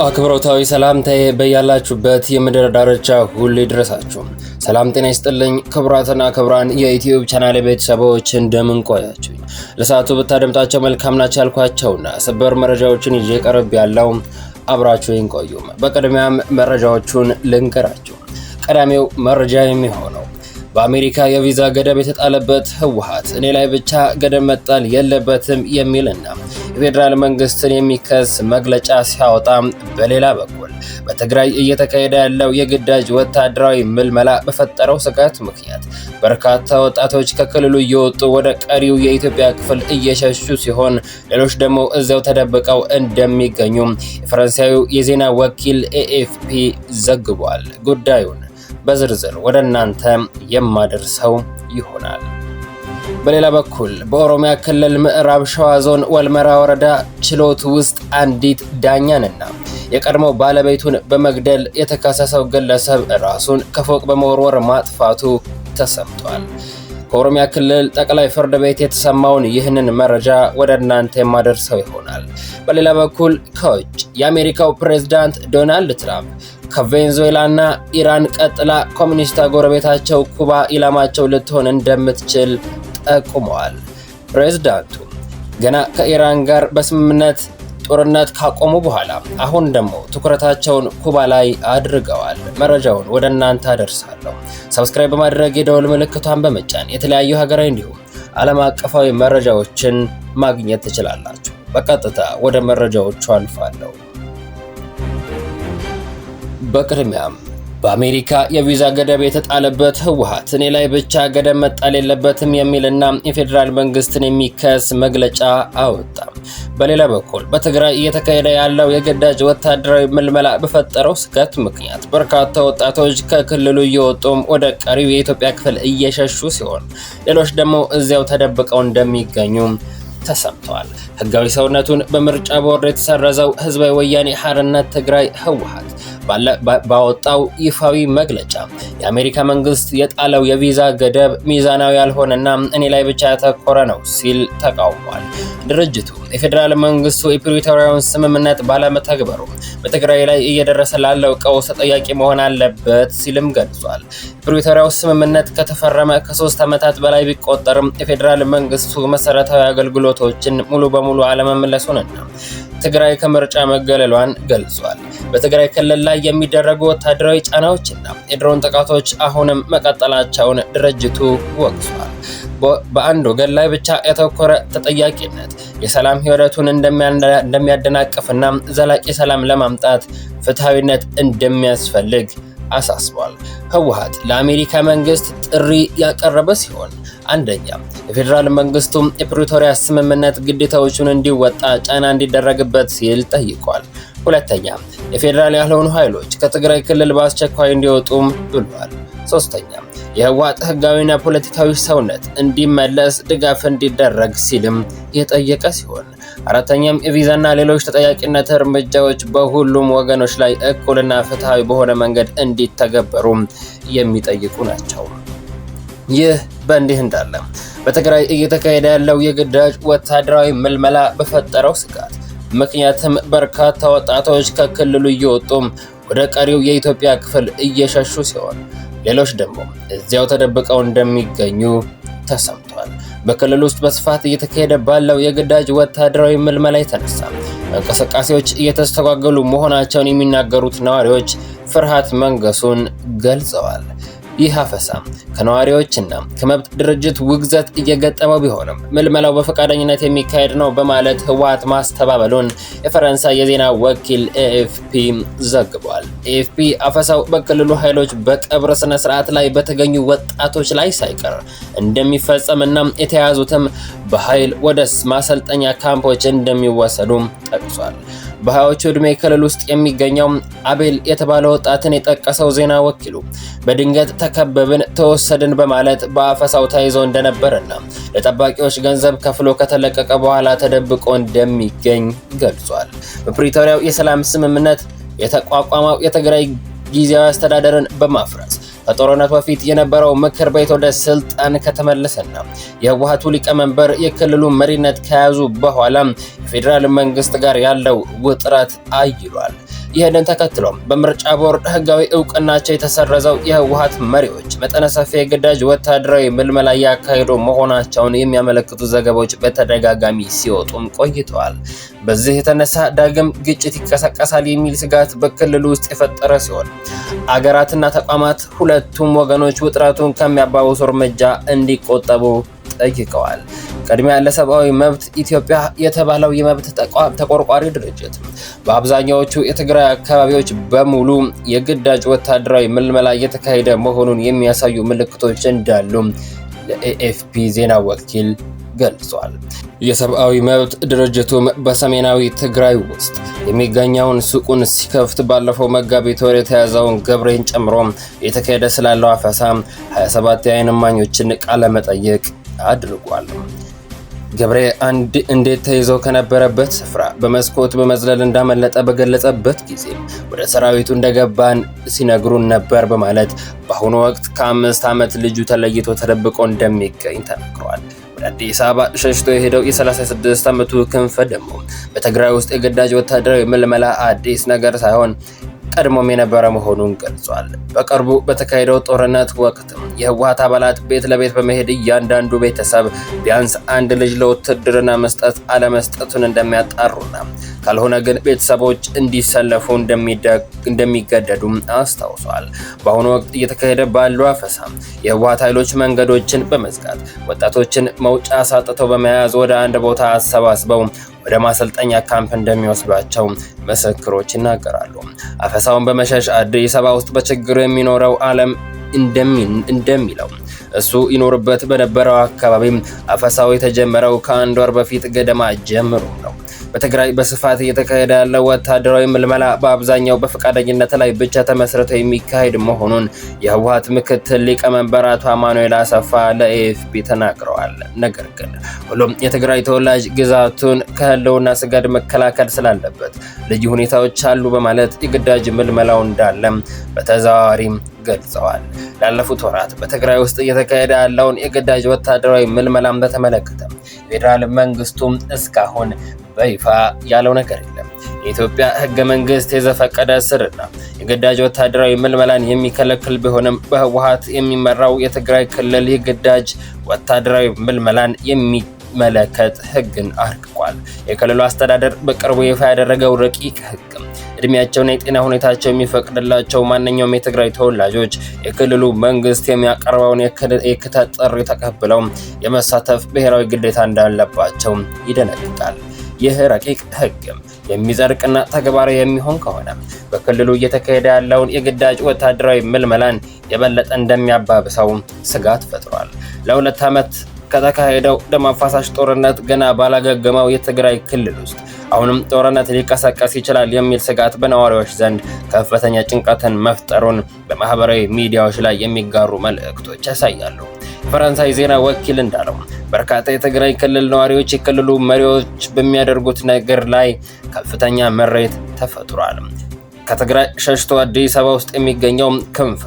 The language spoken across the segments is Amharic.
አክብሮታዊ ሰላምታዬ በያላችሁበት የምድር ዳርቻ ሁሉ ይድረሳችሁ። ሰላም ጤና ይስጥልኝ። ክቡራትና ክቡራን የዩቲዩብ ቻናል ቤተሰቦች እንደምን ቆያችሁ? ለሰዓቱ ብታደምጣቸው መልካም ናቸው ያልኳቸውና ሰበር መረጃዎችን ይዤ ቀርብ ያለው አብራችሁን ቆዩ። በቅድሚያም መረጃዎቹን ልንገራችሁ። ቀዳሚው መረጃ የሚሆነው በአሜሪካ የቪዛ ገደብ የተጣለበት ህወሓት እኔ ላይ ብቻ ገደብ መጣል የለበትም የሚልና የፌዴራል መንግስትን የሚከስ መግለጫ ሲያወጣ፣ በሌላ በኩል በትግራይ እየተካሄደ ያለው የግዳጅ ወታደራዊ ምልመላ በፈጠረው ስጋት ምክንያት በርካታ ወጣቶች ከክልሉ እየወጡ ወደ ቀሪው የኢትዮጵያ ክፍል እየሸሹ ሲሆን፣ ሌሎች ደግሞ እዚያው ተደብቀው እንደሚገኙ የፈረንሳዩ የዜና ወኪል ኤኤፍፒ ዘግቧል። ጉዳዩን በዝርዝር ወደ እናንተ የማደርሰው ይሆናል። በሌላ በኩል በኦሮሚያ ክልል ምዕራብ ሸዋ ዞን ወልመራ ወረዳ ችሎት ውስጥ አንዲት ዳኛንና የቀድሞ ባለቤቱን በመግደል የተከሰሰው ግለሰብ ራሱን ከፎቅ በመወርወር ማጥፋቱ ተሰምቷል። ከኦሮሚያ ክልል ጠቅላይ ፍርድ ቤት የተሰማውን ይህንን መረጃ ወደ እናንተ የማደርሰው ይሆናል። በሌላ በኩል ከውጭ የአሜሪካው ፕሬዝዳንት ዶናልድ ትራምፕ ከቬንዙዌላና ኢራን ቀጥላ ኮሙኒስት ጎረቤታቸው ኩባ ኢላማቸው ልትሆን እንደምትችል ጠቁመዋል። ፕሬዝዳንቱ ገና ከኢራን ጋር በስምምነት ጦርነት ካቆሙ በኋላ አሁን ደግሞ ትኩረታቸውን ኩባ ላይ አድርገዋል። መረጃውን ወደ እናንተ አደርሳለሁ። ሰብስክራይብ በማድረግ የደወል ምልክቷን በመጫን የተለያዩ ሀገራዊ እንዲሁም ዓለም አቀፋዊ መረጃዎችን ማግኘት ትችላላችሁ። በቀጥታ ወደ መረጃዎቹ አልፋለሁ። በቅድሚያም በአሜሪካ የቪዛ ገደብ የተጣለበት ህወሓት እኔ ላይ ብቻ ገደብ መጣል የለበትም የሚልና የፌዴራል መንግስትን የሚከስ መግለጫ አወጣ። በሌላ በኩል በትግራይ እየተካሄደ ያለው የግዳጅ ወታደራዊ ምልመላ በፈጠረው ስጋት ምክንያት በርካታ ወጣቶች ከክልሉ እየወጡ ወደ ቀሪው የኢትዮጵያ ክፍል እየሸሹ ሲሆን፣ ሌሎች ደግሞ እዚያው ተደብቀው እንደሚገኙ ተሰምተዋል። ህጋዊ ሰውነቱን በምርጫ ቦርድ የተሰረዘው ህዝባዊ ወያኔ ሓርነት ትግራይ ህወሓት ባወጣው ይፋዊ መግለጫ የአሜሪካ መንግስት የጣለው የቪዛ ገደብ ሚዛናዊ ያልሆነና እኔ ላይ ብቻ ያተኮረ ነው ሲል ተቃውሟል። ድርጅቱ የፌዴራል መንግስቱ የፕሪቶሪያውን ስምምነት ባለመተግበሩ በትግራይ ላይ እየደረሰ ላለው ቀውስ ተጠያቂ መሆን አለበት ሲልም ገልጿል። የፕሪቶሪያው ስምምነት ከተፈረመ ከ3 ዓመታት በላይ ቢቆጠርም የፌዴራል መንግስቱ መሰረታዊ አገልግሎቶችን ሙሉ በሙሉ አለመመለሱንና ትግራይ ከምርጫ መገለሏን ገልጿል። በትግራይ ክልል ላይ የሚደረጉ ወታደራዊ ጫናዎችና የድሮን ጥቃቶች አሁንም መቀጠላቸውን ድርጅቱ ወቅሷል። በአንድ ወገን ላይ ብቻ ያተኮረ ተጠያቂነት የሰላም ሂደቱን እንደሚያደናቅፍና ዘላቂ ሰላም ለማምጣት ፍትሃዊነት እንደሚያስፈልግ አሳስቧል። ህወሓት ለአሜሪካ መንግስት ጥሪ ያቀረበ ሲሆን፣ አንደኛ የፌዴራል መንግስቱ የፕሪቶሪያ ስምምነት ግዴታዎቹን እንዲወጣ ጫና እንዲደረግበት ሲል ጠይቋል። ሁለተኛ የፌዴራል ያልሆኑ ኃይሎች ከትግራይ ክልል በአስቸኳይ እንዲወጡም ብሏል። ሶስተኛ የህወሓት ህጋዊና ፖለቲካዊ ሰውነት እንዲመለስ ድጋፍ እንዲደረግ ሲልም የጠየቀ ሲሆን፣ አራተኛም የቪዛና ሌሎች ተጠያቂነት እርምጃዎች በሁሉም ወገኖች ላይ እኩልና ፍትሃዊ በሆነ መንገድ እንዲተገበሩ የሚጠይቁ ናቸው። ይህ በእንዲህ እንዳለ በትግራይ እየተካሄደ ያለው የግዳጅ ወታደራዊ ምልመላ በፈጠረው ስጋት ምክንያትም በርካታ ወጣቶች ከክልሉ እየወጡ ወደ ቀሪው የኢትዮጵያ ክፍል እየሸሹ ሲሆን፣ ሌሎች ደግሞ እዚያው ተደብቀው እንደሚገኙ ተሰምቷል። በክልል ውስጥ በስፋት እየተካሄደ ባለው የግዳጅ ወታደራዊ ምልመላ የተነሳ እንቅስቃሴዎች እየተስተጓገሉ መሆናቸውን የሚናገሩት ነዋሪዎች ፍርሃት መንገሱን ገልጸዋል። ይህ አፈሳ ከነዋሪዎችና ከመብት ድርጅት ውግዘት እየገጠመው ቢሆንም ምልመላው በፈቃደኝነት የሚካሄድ ነው በማለት ህወሓት ማስተባበሉን የፈረንሳይ የዜና ወኪል ኤኤፍፒ ዘግቧል። ኤኤፍፒ አፈሳው በክልሉ ኃይሎች በቀብር ስነ ስርዓት ላይ በተገኙ ወጣቶች ላይ ሳይቀር እንደሚፈጸምና የተያዙትም በኃይል ወደ ማሰልጠኛ ካምፖች እንደሚወሰዱ ጠቅሷል። በሃያዎቹ ዕድሜ ክልል ውስጥ የሚገኘው አቤል የተባለ ወጣትን የጠቀሰው ዜና ወኪሉ በድንገት ተከበብን፣ ተወሰድን በማለት በአፈሳው ተይዞ እንደነበርና ለጠባቂዎች ገንዘብ ከፍሎ ከተለቀቀ በኋላ ተደብቆ እንደሚገኝ ገልጿል። በፕሪቶሪያው የሰላም ስምምነት የተቋቋመው የትግራይ ጊዜያዊ አስተዳደርን በማፍረስ ከጦርነቱ በፊት የነበረው ምክር ቤት ወደ ስልጣን ከተመለሰና የህወሓቱ ሊቀመንበር የክልሉ መሪነት ከያዙ በኋላ የፌዴራል መንግስት ጋር ያለው ውጥረት አይሏል። ይህንን ተከትሎ በምርጫ ቦርድ ህጋዊ እውቅናቸው የተሰረዘው የህወሓት መሪዎች መጠነ ሰፊ የግዳጅ ወታደራዊ ምልመላ ያካሄዱ መሆናቸውን የሚያመለክቱ ዘገባዎች በተደጋጋሚ ሲወጡም ቆይተዋል። በዚህ የተነሳ ዳግም ግጭት ይቀሰቀሳል የሚል ስጋት በክልሉ ውስጥ የፈጠረ ሲሆን አገራትና ተቋማት ሁለቱም ወገኖች ውጥረቱን ከሚያባብሱ እርምጃ እንዲቆጠቡ ጠይቀዋል። ቅድሚያ ለሰብአዊ መብት ኢትዮጵያ የተባለው የመብት ተቆርቋሪ ድርጅት በአብዛኛዎቹ የትግራይ አካባቢዎች በሙሉ የግዳጅ ወታደራዊ ምልመላ እየተካሄደ መሆኑን የሚያሳዩ ምልክቶች እንዳሉ ለኤኤፍፒ ዜና ወኪል ገልጿል። የሰብአዊ መብት ድርጅቱም በሰሜናዊ ትግራይ ውስጥ የሚገኘውን ሱቁን ሲከፍት ባለፈው መጋቢት ወር የተያዘውን ገብሬን ጨምሮ የተካሄደ ስላለው አፈሳ 27 የዓይን እማኞችን ቃለ መጠይቅ አድርጓል። ገብሬ እንዴት ተይዞ ከነበረበት ስፍራ በመስኮት በመዝለል እንዳመለጠ በገለጸበት ጊዜ ወደ ሰራዊቱ እንደገባን ሲነግሩን ነበር በማለት በአሁኑ ወቅት ከ5 ዓመት ልጁ ተለይቶ ተደብቆ እንደሚገኝ ተናግሯል። ወደ አዲስ አበባ ሸሽቶ የሄደው የ36 ዓመቱ ክንፈ ደግሞ በትግራይ ውስጥ የግዳጅ ወታደራዊ ምልመላ አዲስ ነገር ሳይሆን ቀድሞም የነበረ መሆኑን ገልጿል። በቅርቡ በተካሄደው ጦርነት ወቅት የህወሓት አባላት ቤት ለቤት በመሄድ እያንዳንዱ ቤተሰብ ቢያንስ አንድ ልጅ ለውትድርና መስጠት አለመስጠቱን እንደሚያጣሩና ካልሆነ ግን ቤተሰቦች እንዲሰለፉ እንደሚገደዱ አስታውሷል። በአሁኑ ወቅት እየተካሄደ ባለው አፈሳ የህወሓት ኃይሎች መንገዶችን በመዝጋት ወጣቶችን መውጫ ሳጥተው በመያዝ ወደ አንድ ቦታ አሰባስበው ወደ ማሰልጠኛ ካምፕ እንደሚወስዷቸው ምስክሮች ይናገራሉ። አፈሳውን በመሸሽ አዲስ አበባ ውስጥ በችግር የሚኖረው ዓለም እንደሚለው እሱ ይኖርበት በነበረው አካባቢ አፈሳው የተጀመረው ከአንድ ወር በፊት ገደማ ጀምሮ ነው። በትግራይ በስፋት እየተካሄደ ያለው ወታደራዊ ምልመላ በአብዛኛው በፈቃደኝነት ላይ ብቻ ተመስርቶ የሚካሄድ መሆኑን የህወሓት ምክትል ሊቀመንበር አቶ አማኑኤል አሰፋ ለኤኤፍፒ ተናግረዋል። ነገር ግን ሁሉም የትግራይ ተወላጅ ግዛቱን ከህልውና ስጋት መከላከል ስላለበት ልዩ ሁኔታዎች አሉ በማለት የግዳጅ ምልመላው እንዳለ በተዘዋዋሪ ገልጸዋል። ላለፉት ወራት በትግራይ ውስጥ እየተካሄደ ያለውን የግዳጅ ወታደራዊ ምልመላም በተመለከተ ፌዴራል መንግስቱም እስካሁን በይፋ ያለው ነገር የለም። የኢትዮጵያ ህገ መንግስት የዘፈቀደ ስርና የግዳጅ ወታደራዊ ምልመላን የሚከለክል ቢሆንም በህወሓት የሚመራው የትግራይ ክልል የግዳጅ ወታደራዊ ምልመላን የሚመለከት ህግን አርቅቋል። የክልሉ አስተዳደር በቅርቡ ይፋ ያደረገው ረቂቅ ህግ እድሜያቸውና የጤና ሁኔታቸው የሚፈቅድላቸው ማንኛውም የትግራይ ተወላጆች የክልሉ መንግስት የሚያቀርበውን የክተት ጥሪ ተቀብለው የመሳተፍ ብሔራዊ ግዴታ እንዳለባቸው ይደነግጋል። ይህ ረቂቅ ህግ የሚጸድቅና ተግባራዊ የሚሆን ከሆነ በክልሉ እየተካሄደ ያለውን የግዳጅ ወታደራዊ ምልመላን የበለጠ እንደሚያባብሰው ስጋት ፈጥሯል። ለ2 ዓመት ከተካሄደው ደም አፋሳሽ ጦርነት ገና ባላገገመው የትግራይ ክልል ውስጥ አሁንም ጦርነት ሊቀሰቀስ ይችላል የሚል ስጋት በነዋሪዎች ዘንድ ከፍተኛ ጭንቀትን መፍጠሩን በማህበራዊ ሚዲያዎች ላይ የሚጋሩ መልእክቶች ያሳያሉ። ፈረንሳይ ዜና ወኪል እንዳለው በርካታ የትግራይ ክልል ነዋሪዎች የክልሉ መሪዎች በሚያደርጉት ነገር ላይ ከፍተኛ መሬት ተፈጥሯል። ከትግራይ ሸሽቶ አዲስ አበባ ውስጥ የሚገኘው ክንፈ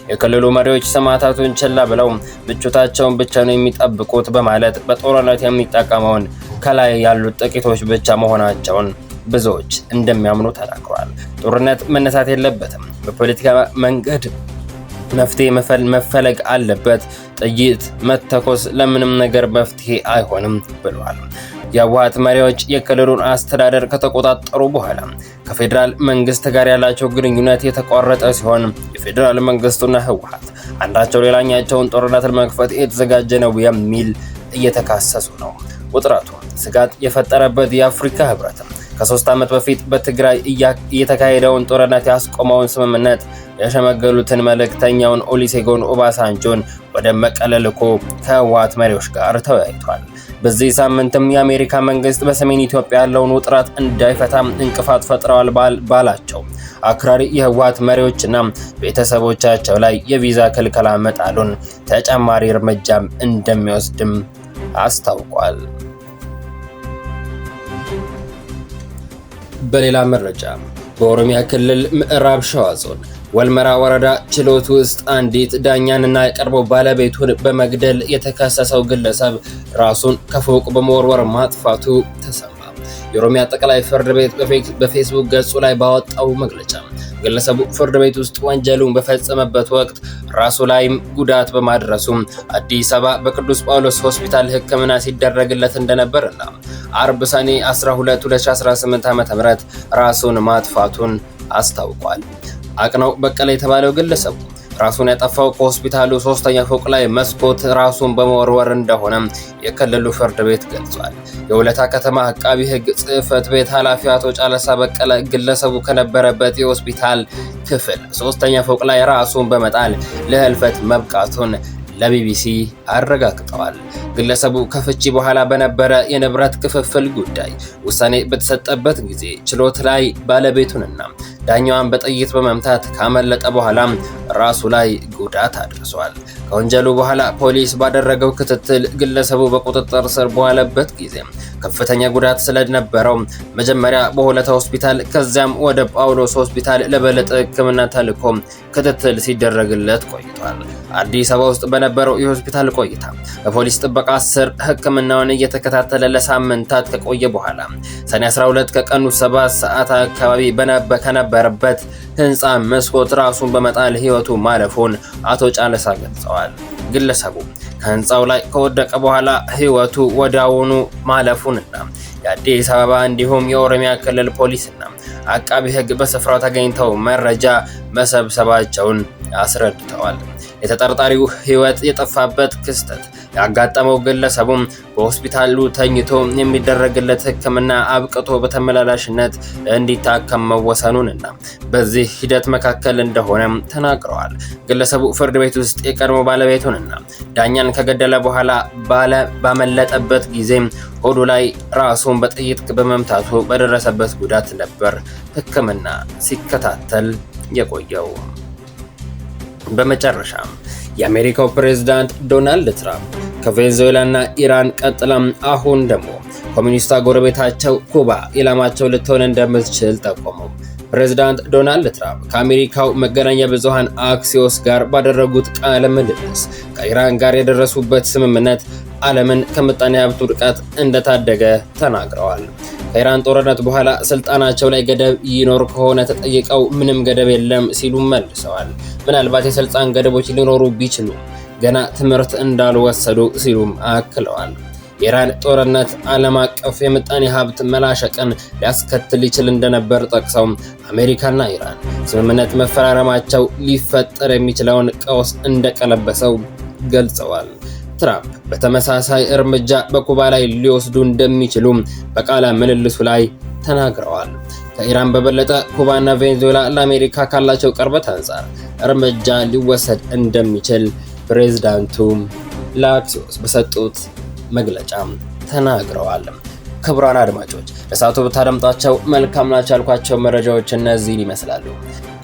የክልሉ መሪዎች ሰማዕታቱን ችላ ብለው ምቾታቸውን ብቻ ነው የሚጠብቁት በማለት በጦርነት የሚጠቀመውን ከላይ ያሉት ጥቂቶች ብቻ መሆናቸውን ብዙዎች እንደሚያምኑ ተናግረዋል። ጦርነት መነሳት የለበትም፣ በፖለቲካ መንገድ መፍትሄ መፈለግ አለበት፣ ጥይት መተኮስ ለምንም ነገር መፍትሄ አይሆንም ብለዋል። የህወሓት መሪዎች የክልሉን አስተዳደር ከተቆጣጠሩ በኋላ ከፌዴራል መንግስት ጋር ያላቸው ግንኙነት የተቋረጠ ሲሆን የፌዴራል መንግስቱና ህወሓት አንዳቸው ሌላኛቸውን ጦርነት ለመክፈት የተዘጋጀ ነው የሚል እየተካሰሱ ነው። ውጥረቱ ስጋት የፈጠረበት የአፍሪካ ህብረት ከ3 ዓመት በፊት በትግራይ እየተካሄደውን ጦርነት ያስቆመውን ስምምነት ያሸመገሉትን መልእክተኛውን ኦሉሴጉን ኦባሳንጆን ወደ መቀለ ልኮ ከህወሓት መሪዎች ጋር ተወያይቷል። በዚህ ሳምንትም የአሜሪካ መንግስት በሰሜን ኢትዮጵያ ያለውን ውጥረት እንዳይፈታ እንቅፋት ፈጥረዋል ባላቸው አክራሪ የህወሓት መሪዎችና ቤተሰቦቻቸው ላይ የቪዛ ክልከላ መጣሉን ተጨማሪ እርምጃም እንደሚወስድም አስታውቋል። በሌላ መረጃ በኦሮሚያ ክልል ምዕራብ ሸዋ ዞን ወልመራ ወረዳ ችሎት ውስጥ አንዲት ዳኛንና የቀድሞ ባለቤቱን በመግደል የተከሰሰው ግለሰብ ራሱን ከፎቅ በመወርወር ማጥፋቱ ተሰማ። የኦሮሚያ ጠቅላይ ፍርድ ቤት በፌስቡክ ገጹ ላይ ባወጣው መግለጫ ግለሰቡ ፍርድ ቤት ውስጥ ወንጀሉን በፈጸመበት ወቅት ራሱ ላይም ጉዳት በማድረሱ አዲስ አበባ በቅዱስ ጳውሎስ ሆስፒታል ሕክምና ሲደረግለት እንደነበርና አርብ ሰኔ 12 2018 ዓ.ም ራሱን ማጥፋቱን አስታውቋል። አቅነው በቀለ የተባለው ግለሰቡ ራሱን ያጠፋው ከሆስፒታሉ 3ኛ ፎቅ ላይ መስኮት ራሱን በመወርወር እንደሆነ የክልሉ ፍርድ ቤት ገልጿል። የወለታ ከተማ አቃቢ ሕግ ጽሕፈት ቤት ኃላፊ አቶ ጫለሳ በቀለ ግለሰቡ ከነበረበት የሆስፒታል ክፍል 3ኛ ፎቅ ላይ ራሱን በመጣል ለህልፈት መብቃቱን ለቢቢሲ አረጋግጠዋል። ግለሰቡ ከፍቺ በኋላ በነበረ የንብረት ክፍፍል ጉዳይ ውሳኔ በተሰጠበት ጊዜ ችሎት ላይ ባለቤቱንና ዳኛዋን በጥይት በመምታት ካመለጠ በኋላ ራሱ ላይ ጉዳት አድርሷል። ከወንጀሉ በኋላ ፖሊስ ባደረገው ክትትል ግለሰቡ በቁጥጥር ስር በዋለበት ጊዜ ከፍተኛ ጉዳት ስለነበረው መጀመሪያ በሆለታ ሆስፒታል ከዚያም ወደ ጳውሎስ ሆስፒታል ለበለጠ ሕክምና ተልኮ ክትትል ሲደረግለት ቆይቷል። አዲስ አበባ ውስጥ በነበረው የሆስፒታል ቆይታ በፖሊስ ጥበቃ ስር ሕክምናውን እየተከታተለ ለሳምንታት ከቆየ በኋላ ሰኔ 12 ከቀኑ 7 ሰዓት አካባቢ ከነበረበት ህንፃ መስኮት ራሱን በመጣል ህይወቱ ማለፉን አቶ ጫለሳ ገልጸዋል። ግለሰቡ ከህንፃው ላይ ከወደቀ በኋላ ህይወቱ ወዲያውኑ ማለፉንና የአዲስ አበባ እንዲሁም የኦሮሚያ ክልል ፖሊስና አቃቢ ሕግ በስፍራው ተገኝተው መረጃ መሰብሰባቸውን አስረድተዋል። የተጠርጣሪው ህይወት የጠፋበት ክስተት ያጋጠመው ግለሰቡም በሆስፒታሉ ተኝቶ የሚደረግለት ሕክምና አብቅቶ በተመላላሽነት እንዲታከም መወሰኑንና በዚህ ሂደት መካከል እንደሆነም ተናግረዋል። ግለሰቡ ፍርድ ቤት ውስጥ የቀድሞ ባለቤቱንና ዳኛን ከገደለ በኋላ ባመለጠበት ጊዜ ሆዱ ላይ ራሱን በጥይት በመምታቱ በደረሰበት ጉዳት ነበር ሕክምና ሲከታተል የቆየው። በመጨረሻም የአሜሪካው ፕሬዝዳንት ዶናልድ ትራምፕ ከቬኔዙዌላና ኢራን ቀጥለም አሁን ደግሞ ኮሚኒስት ጎረቤታቸው ኩባ ኢላማቸው ልትሆን እንደምትችል ጠቆሙ። ፕሬዝዳንት ዶናልድ ትራምፕ ከአሜሪካው መገናኛ ብዙሃን አክሲዮስ ጋር ባደረጉት ቃለ ምልልስ ከኢራን ጋር የደረሱበት ስምምነት ዓለምን ከምጣኔ ሀብት ውድቀት እንደታደገ ተናግረዋል። ከኢራን ጦርነት በኋላ ስልጣናቸው ላይ ገደብ ይኖር ከሆነ ተጠይቀው ምንም ገደብ የለም ሲሉ መልሰዋል። ምናልባት የስልጣን ገደቦች ሊኖሩ ቢችሉ ገና ትምህርት እንዳልወሰዱ ሲሉም አክለዋል። የኢራን ጦርነት ዓለም አቀፍ የምጣኔ ሀብት መላሸቅን ሊያስከትል ይችል እንደነበር ጠቅሰው አሜሪካና ኢራን ስምምነት መፈራረማቸው ሊፈጠር የሚችለውን ቀውስ እንደቀለበሰው ገልጸዋል። ትራምፕ በተመሳሳይ እርምጃ በኩባ ላይ ሊወስዱ እንደሚችሉ በቃለ ምልልሱ ላይ ተናግረዋል። ከኢራን በበለጠ ኩባና ቬኔዙዌላ ለአሜሪካ ካላቸው ቅርበት አንጻር እርምጃ ሊወሰድ እንደሚችል ፕሬዝዳንቱ ለአክሲዮስ በሰጡት መግለጫ ተናግረዋል። ክቡራን አድማጮች ለሰዓቱ ብታደምጧቸው መልካም ናቸው ያልኳቸው መረጃዎች እነዚህን ይመስላሉ።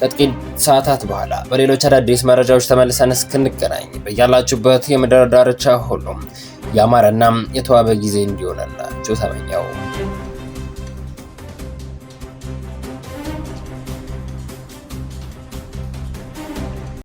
ከጥቂት ሰዓታት በኋላ በሌሎች አዳዲስ መረጃዎች ተመልሰን እስክንገናኝ በያላችሁበት የምድር ዳርቻ ሁሉ ያማረና የተዋበ ጊዜ እንዲሆንላችሁ ተመኘው።